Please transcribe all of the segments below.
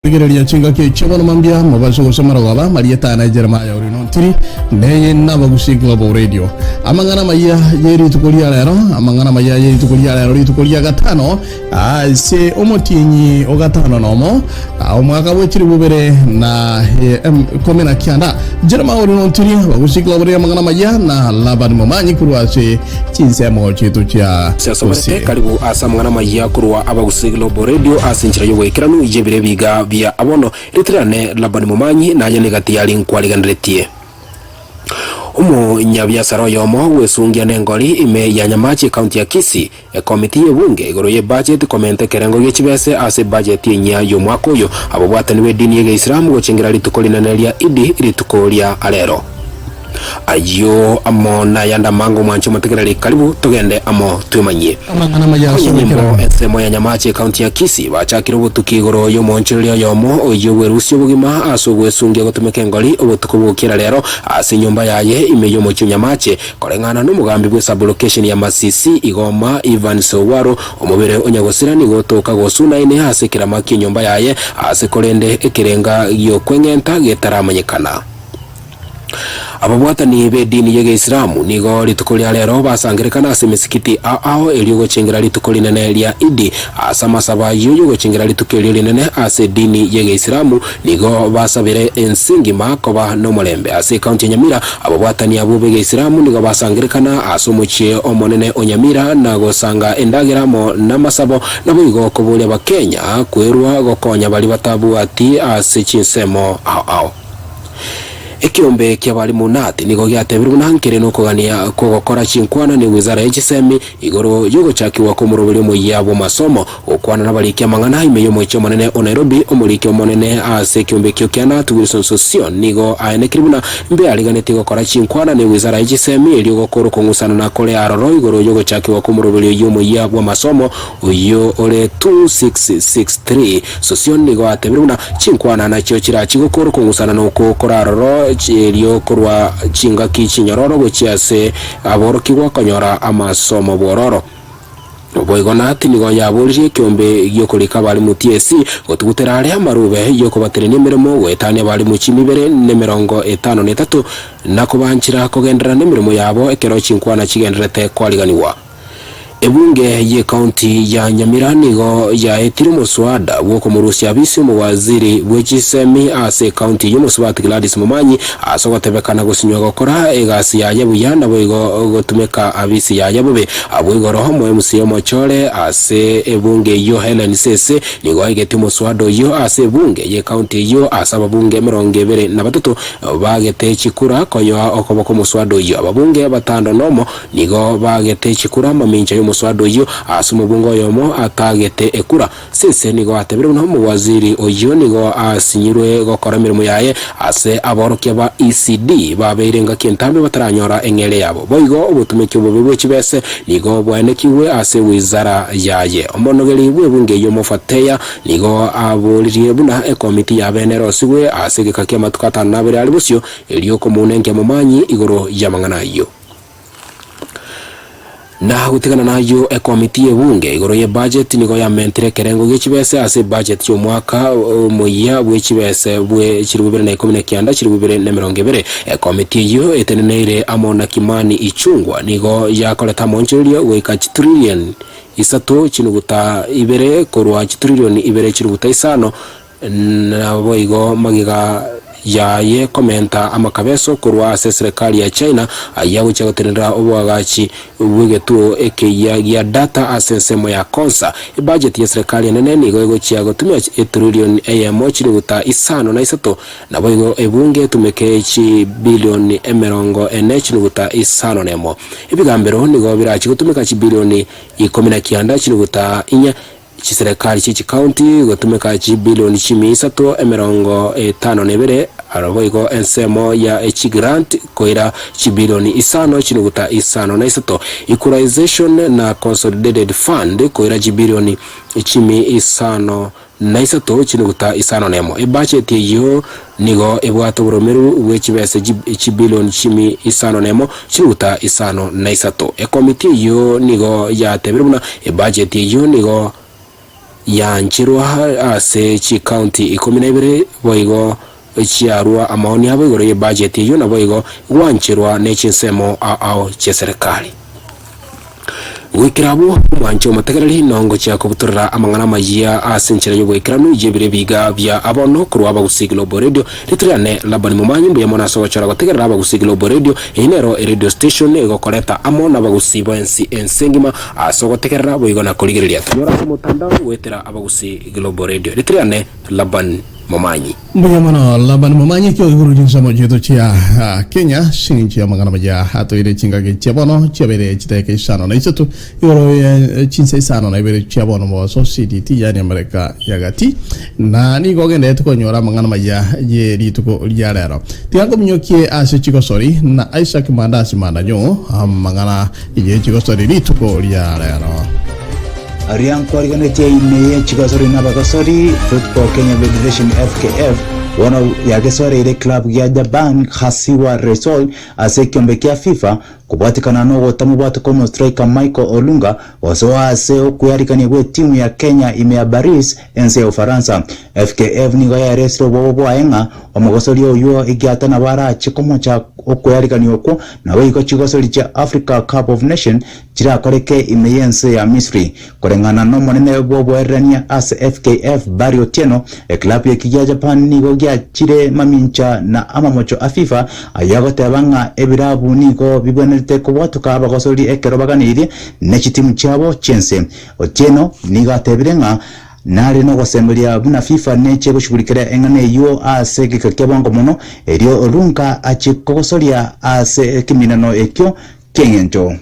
Gereria chinga ke chama mambia mabaso gosamara wala marieta na Jeremiah orinontiri neye na bagusi Global Radio amangana maya yeri tukolia lero amangana maya yeri tukolia lero tukolia gatano se omotinyi ogatano nomo omwaka wetiri bubere na komena kianda Jeremiah orinontiri bagusi Global Radio amangana maya na labani momanyi kurwase chinsemo chetu cha sosomete karibu asamangana maya kurwa abagusi Global Radio asinchira yowekiranu ijebire biga via abono ritrane labani momanyi na yane gatiyali nkwaliganretie nyabiasara yomo wesungia nengoli ime ya Nyamachi county ya Kisii komiti y'ebunge igoro ye budget komente kerengo y'ekibese ase budget yenya yo mwaka oyo abo bwataniwe dini ya Islam gochengira litukolinanelia idi litukolia alero ayo amo na yanda mango mwancho mategerali karibu tugende amo twemanye amangana maya somekero esemo ya Nyamachi county ya Kisii bachakira obutuki igoro yo monchiryo yomo oyo werusyo bugima aso gwesungia gotumeka engoli obutuko bukira lero ase nyumba yaye imeyo mocho Nyamachi korengana n'umugambi bwe sub location ya Masisi Igoma Ivan Sowaro omubere onyagosira ni gotoka gosuna ine ase kiramaki nyumba yaye ase korende ekirenga yo kwengenta getaramanyekana ababwatani be dini ya Islamu nigo litukolia lero basangirikana ase misikiti ao eliyo gochengira litukolina nelia idi asama saba yuyo gochengira litukelio linene ase dini ya Islamu nigo basabire ensingi makoba no mulembe ase county ya Nyamira ababwatani abo be Islamu nigo basangirikana asomuchie omonene onyamira na gosanga endagiramo namasabo nabo igo kobulia bakenya kwerwa gokonya bali batabu ati ase chinsemo ao ekiombe kia bali munati nigo gyatebirwe nankere no kugania kugokora chinkwana ni wizara y'ekisemi igoro yogo chakiwa ko murobere mo yabo masomo okwana nabali mangana imeyo mo cyo monene o Nairobi omulike monene ase kiombe kyo kiana Wilson Sossion nigo aene kiribuna mbe aliganete gukora chinkwana ni wizara y'ekisemi eri gukora kongusana na kole aroro igoro yogo chakiwa ko murobere yomo yabo masomo uyo ole 2663 Sossion nigo atebirwe chinkwana na cyo kirachi gukora kongusana no kokora aroro chiriyo kurwa chinga kichinyororo gochiase aboroki gwakonyora amasomo bororo boigona ati nigo yaburije kiombe gyokorika bali mu TSC gotugutera ari amarube yo kubatere nimirimo wetane bali mu chimibere ne 53 nakubanchira kugendera nimirimo yabo ekero chinkwana chigenderete kwaliganiwa ebunge ye county ya Nyamira nigo ya etiri muswada woko murusi abisi mu waziri w'ekisemi ase county y'umuswati Gladys Mumanyi asogotebekana gusinywa gokora egasi ya yabuyanda boigo gotumeka abisi ya yabube abwigo roho mu MC Mochole ase ebunge yo Helen Sese nigo igeti muswada yo ase ebunge ye county yo asaba bunge 23 bagete chikura koyo okoboko muswada yo ababunge batando nomo nigo bagete chikura maminja muswado yo asumubungo yomo atagete ekura sese nigo atebire no mu waziri oyo nigo asinyirwe gokora mirimo yaye ase aboroke ba ECD baberenga kentambe bataranyora engere yabo boigo obutumike bubwe kibese nigo bwanekiwe ase wizara yaye omonogeri bwebunge yo mofateya nigo abolirie buna ekomiti ya benero siwe ase gikakia matukata nabere alibusyo eliyo komunenge mumanyi igoro yamangana yo na gutigana nayo ekomiti y'ebunge igoro ye budget nigo ya mentre kerengo g'ekibese ase budget yo mwaka muya bw'ekibese bwe 2019 2020 ekomiti yo eteneneire amona Kimani Ichungwa nigo yakoleta monchirio weka trillion isato chinuguta ibere korwa trillion ibere chinuguta isano na boigo magiga yaye komenta amakabeso kurwa serikali ya China ayawo chagotenera obwagachi bwegetu ya data asensemo ya konsa budget ya serikali nene nigo chiago tumya trillion AM chiruta isano na isato nabo igo ebunge tumeke chi billion emerongo chiruta isano nemo ibigambero nigo birachi gutumeka chi billion 19 chiruta inya chiserikali chichi county gotumeka chi billion 352 araboigo ensemo ya grant koira chi billion isano chinuguta isano na isato equalization na consolidated fund koira chi billion 10 isano na isato chinuguta isano nemo budget yo nigo ebwato buromeru wechibese chi billion 10 isano nemo chinuguta isano na isato committee yo nigo ya tebiruna budget yo nigo yanchirwa ase chi county 12 boigo chiarwa amaoni abo igoro ye budget yo na boigo wanchirwa ne chinsemo ao che serikali wikirabu mwancho matagarari nongo cha kubutura amangana majia asenchera yo wikiranu jebire biga bya abono kurwa bagusiglo boredio litriane labani mumanyi mbuya mona so chara gotegerera bagusiglo boredio inero radio station egokoreta amona bagusibo ensengima aso gotegerera boigona kuligiriria tuyora mutandao wetera abagusiglo boredio litriane labani mumanyi mbuya mona labani mumanyi kyo guru jinsa mojeto chia Kenya shinchi amangana majia hato ile chinga ke chiabono chiabere chiteke shano na isatu yoro chinse sano na ibere chiabono mo so city yani America yagati na ni gogende to nyora mangana majia ye rituko lyarero tiango mnyokie ase CHIGOSORI na Isaac Mandasi mandanyo mangana ye CHIGOSORI rituko lyarero Ariang Kwarganete ine CHIGOSORI na Bagosori Football Kenya Federation FKF wana yagesore ile club ya Japan hasiwa result ase kiombe kia FIFA kubatikana no gotamubatu kono striker Michael Olunga wasoa ase okuyarikani gwe timu ya Kenya ime Paris ense ya Ufaransa FKF ni gaya resro bobo aenga omogosori oyo igiata na bara chikomo cha okuyarikani oko na wego CHIGOSORI cha Africa Cup of Nation chira koreke ime yense ya Misri korengana no monene bobo erania ase FKF Barrio Tieno club ya kijia Japan ni gogia chire mamincha na amamocho afifa ayagote abanga ebirabu niko bibonete ko watuka abagosori ekero baganiri nechitimu chabo chense Otieno niga tebirenga nari no gosembelia buna FIFA neche gushugulikira engane yo ase gikakebongo mono erio Olunga achikogosoria ase kiminano ekyo kengenjo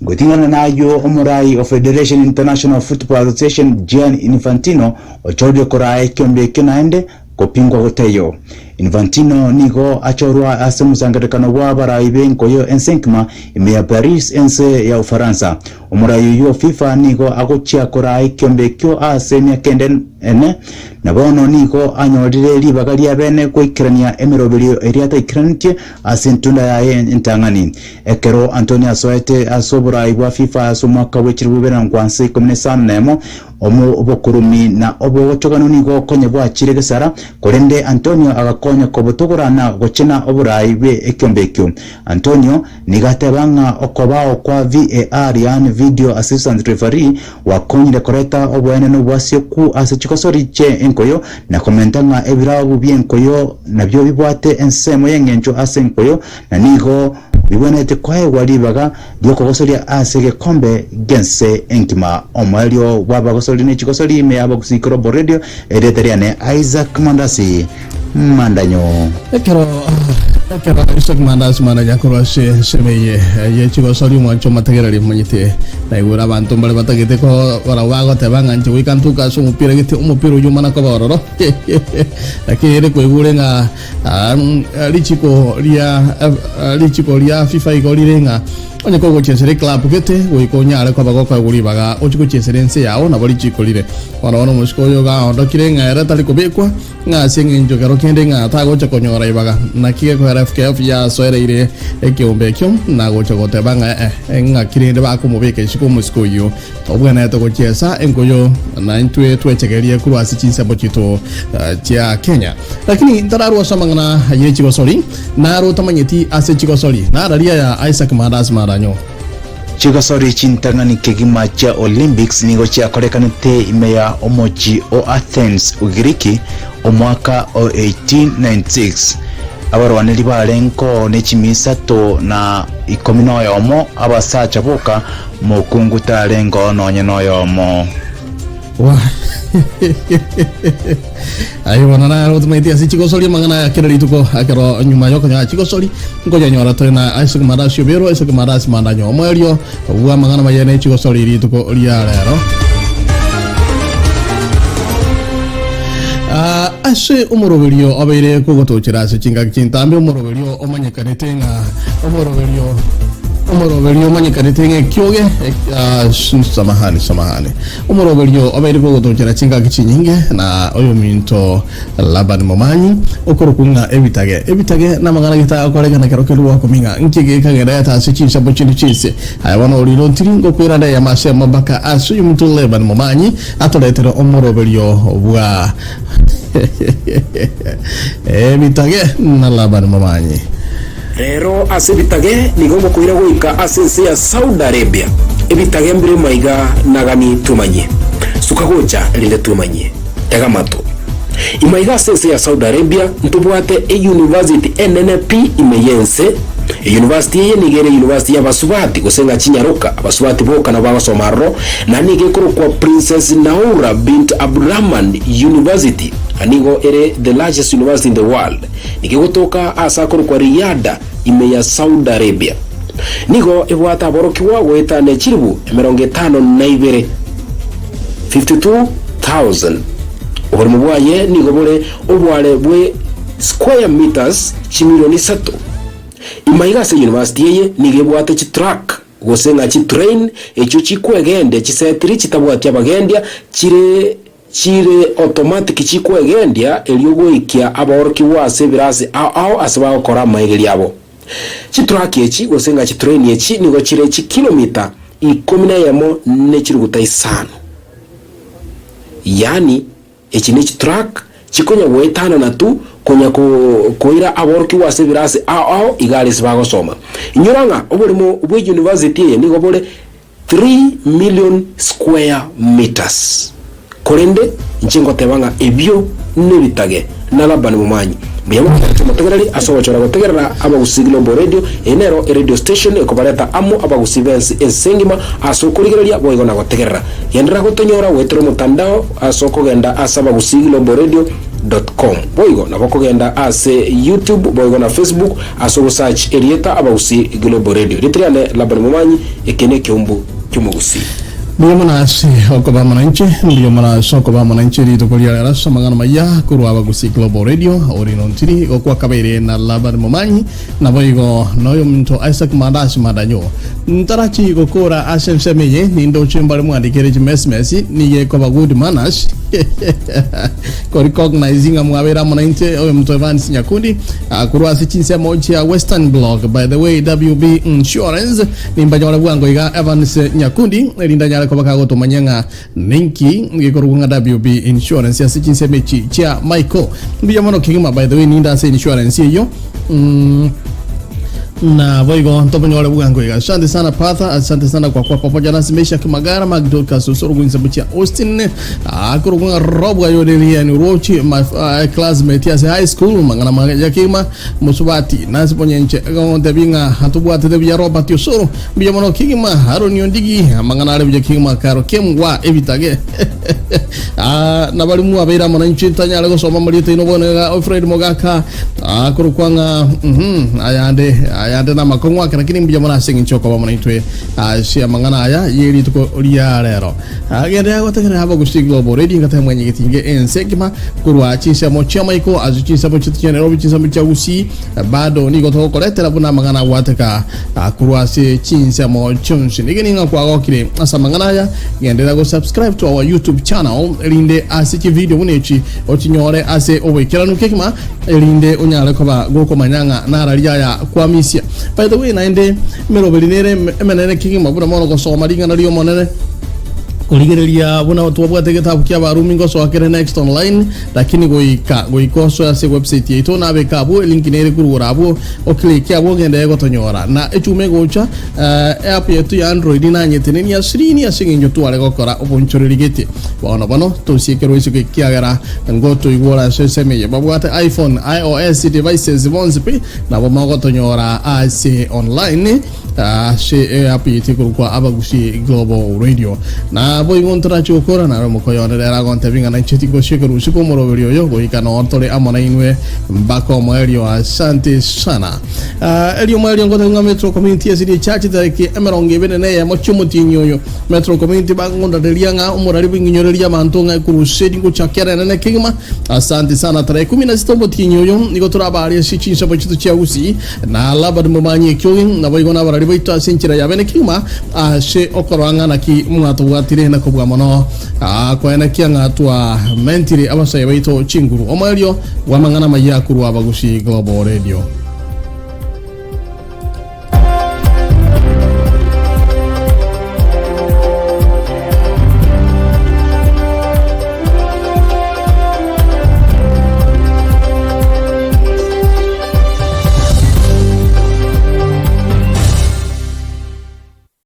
Gutingana na yo omurai of Federation International Football Association Gianni Infantino ochodio korae kiombe kinaende kopingwa goteyo Infantino nigo achorwa ase musangarekano wa barai benko yo ensenkma ime ya Paris ense ya Ufaransa omurai yo FIFA nigo agochia korai kiombe kyo ase myakende ene nabono nigo anyorire libagalia bene kwikirania emeroberio eriata ikrantie ase ntunda ya entangani ekero Antonio Soete asobura igwa FIFA asomwaka wechirubera nkwanse komnesam nemo omu obokurumi na obochogano nigo konye bwa chiregesara korende Antonio agakonya kobotogorana gochena oburai be ekyombekyo Antonio nigatebanga okobao kwa VAR yani video assistant referee wakonyire koreta obwene no bwasyo ku ase CHIGOSORI che enkoyo na komentanga ebirabu byenkoyo nabyo bibwate ensemo yengencho ase enkoyo na nigo bibonete kwae walibaga lyokogosoria ase gekombe gense enkima omwelio wabagosori ne CHIGOSORI me abagusikoro boredio ereteriane Isaac Mandasi mandanyo ekero Isaac Mandasi mananya korose semeye ye CHIGOSORI mwancho matagerari manyite na igura abantu mbale batagite ko warawago tebanga nje wikantuka so mupira gite umupira uyumana ko bororo akere ko igure nga lichiko lia FIFA igolirenga onye ko gochesere club gete goikonyare kwa bagokwa guri baga ochiko cheserense yao na boli chikolire ona ono muskoyo ga ondokire nga era tali kobekwa nga sengenjo garo kende nga ta gocha konyora ibaga na kie ko FKF ya soere ire ekiombe kyo na gocha gote banga nga kirinde ba ko mobeke shiko muskoyo obwana to gochesa enkoyo na intwe twechegeria kuru asichinsa bochito tia Kenya lakini ndararu samangana ye CHIGOSORI na ro tamanyeti ase CHIGOSORI na raria ya Isaac Mandasi maranyo CHIGOSORI chintangani kegima cha Olympics nigo cha korekanete imeya omoji o Athens Ugiriki omwaka o 1896 abarwaneli barenko nechimisato na ikomino yomo abasacha boka mokunguta rengo nonye noyomo wa ayo wanana ro tumeti asi CHIGOSORI mangana kera rituko akero nyuma yoko nya CHIGOSORI ngoja nyora tena Isaac Mandasi bero Isaac Mandasi mandanyo omwelio wa mangana mayene CHIGOSORI rituko liarero ase umoroberio obere kugotochera ase chinga kintambe umoroberio omanyekanete nga umoroberio umoroberio manyikanitenge kyoge samahani umoroberio obere ko gotokera chinga kichinyinge na oyo minto Laban Momanyi okorokunga ebitage namagana gita akorega na kerokero wakominga nkige kagera ta sechinsa bochindi chise ayabona oliro ntiringo kwiranda ya mashe mabaka asuyu minto Laban Momanyi atoletero umoroberio bwa ebitage na Laban Momanyi rero ase bitage nigomba kuira goika asense ya Saudi Arabia ebitage mbere maiga nagani tumanye sukagocha linde tumanye ega mato imaiga asense ya Saudi Arabia ntubwate university NNP imeyense university ye nigere university ya basubati gosenga chinyaruka abasubati boka na bagasomaro na nigekoro kwa Princess Naura bint Abdurrahman University anigo ere the largest university in the world nikigotoka asakoro kwa Riyadh ime ya Saudi Arabia nigo ebwata boroki wago etane chiribu 52 52,000 obori mubwaye nigo bore obwale bwe square meters chimilioni 3 imaiga se university ye nigebwate chi track gosenga chi train echo chikwegende chisetiri chitabwati abagendia chire automatic chikwegendia eliogo ikia aboroki wase birase ao asaba okora maigeri yabo chitrack echi gosenga chi train echi nigo chire chi kilomita 11 ne chiruguta isano yani echi ne chitrack chikonya wetano na tu konya koira aboroki wase birase ao igari sibago soma inyuranga oborimo ubwe university ye nigo bore 3 million square meters korende nchengo tebanga ebyo nebitage na Laban Momanyi biyamo tumotegereri asobochora gotegerera abagusigilo bo radio enero radio station ekobareta amo abagusivensi ensengima asokorigereria boigo na gotegerera yendera gotonyora wetero mutandao asokogenda asaba gusigilo bo radio.com boigo na bokogenda ase YouTube boigo na Facebook asogo search erieta abagusigilo bo radio ritriane Laban Momanyi ekene kyombu cyumugusi Ndiyo manasi okoba mananchi ndiyo manasi okoba mananchi ritukolia rasa mangana maya kuru abagusi Global Radio orino ntiri okwa kabere na Laban Momanyi na boigo noyo mto Isaac Madashi Madanyo ntarachi gokora asemsemeye nindo chimbale mwandikere chimesmesi niye koba good manners ko recognizing amwabera mananchi oyo mto Evans Nyakundi kuru asichinse mochi ya Western Blog by the way WB Insurance nimbanyora bwango iga Evans Nyakundi linda kwa bakago tumanyanga ninki ngikorugunga WB Insurance ya sichinse mechi chia Michael mbiyamano kigima by the way ninda se insurance yo na boigo ntoponyole bugango ya asante sana Patha asante sana kwa pamoja nasi Mesha Kimagara Magdoka Sosoro Gwinza Bucha Austin akurugunga Robwa Yodelia ni Rochi my classmate ya high school mangana magaja kima musubati nasi ponyenche ngonde binga hatubwate de bya Robert Yosoro biyamono kigima Haroni Ondigi mangana ale bya kigima karo kemwa ebitage na balimu abera mananchi tanyale go soma muri tino bonega Alfred Mogaka akurukwanga ayande na makongwa lakini mbija mona singi choko ba manaitwe sia mangana aya yeri tuko lia rero agende ya gotekera haba gusti Global Radio ngata mwenye gitinge ensegima kurwa chinsa mocha maiko azuchinsa mocha tchene robi chinsa mocha usi bado ni goto koletera buna mangana wateka kurwa se chinsa mochunsi nigeni ngakwa gokire asa mangana aya ngende go subscribe to our YouTube channel linde asiki video munechi ochinyore ase obekera nukekima linde unyale koba goko manyanga naralia ya kwa misia by the way naende merobelinere emenene kigima buna mono go so maringa na rio monene kuligerelia buna watu wabwate getabu kia barumi ngo so akere next online lakini goikoso ya se website yetu na bekabu link nere kururabu oklik ya bogende go tonyora na echume gocha app yetu ya Android na nyetene ya sirini ya singinjo tu ale gokora obonchorigete bano to siekero isuke kiagara ngoto igora seseme babwate iPhone iOS devices bonzipe na bomago tonyora ase online she app yetu kwa abagushi Global Radio na boy ngontra chokora na romo koyo ndera gonte binga na chitiko shikeru sipo moroberio yo go ikano ortole amona inwe mbako moelio asante sana elio moelio ngoto nga metro community asidi church take emeronge benene ya mochumuti nyoyo metro community bangonda delianga umurari binginyorelia mantonga kurusedi ngo chakera nene kigma asante sana tare 16 moti nyoyo niko turabali sichinsa bochitu chia usi na Laban Momanyi kyoyin na boy gona barari baita sinchira ya bene kiuma she okoranga na ki mwato watire na kubwa mono kwa na kianga twa mentiri abasa baito chinguru omario wa mangana maya kurwa bagushi Global Radio.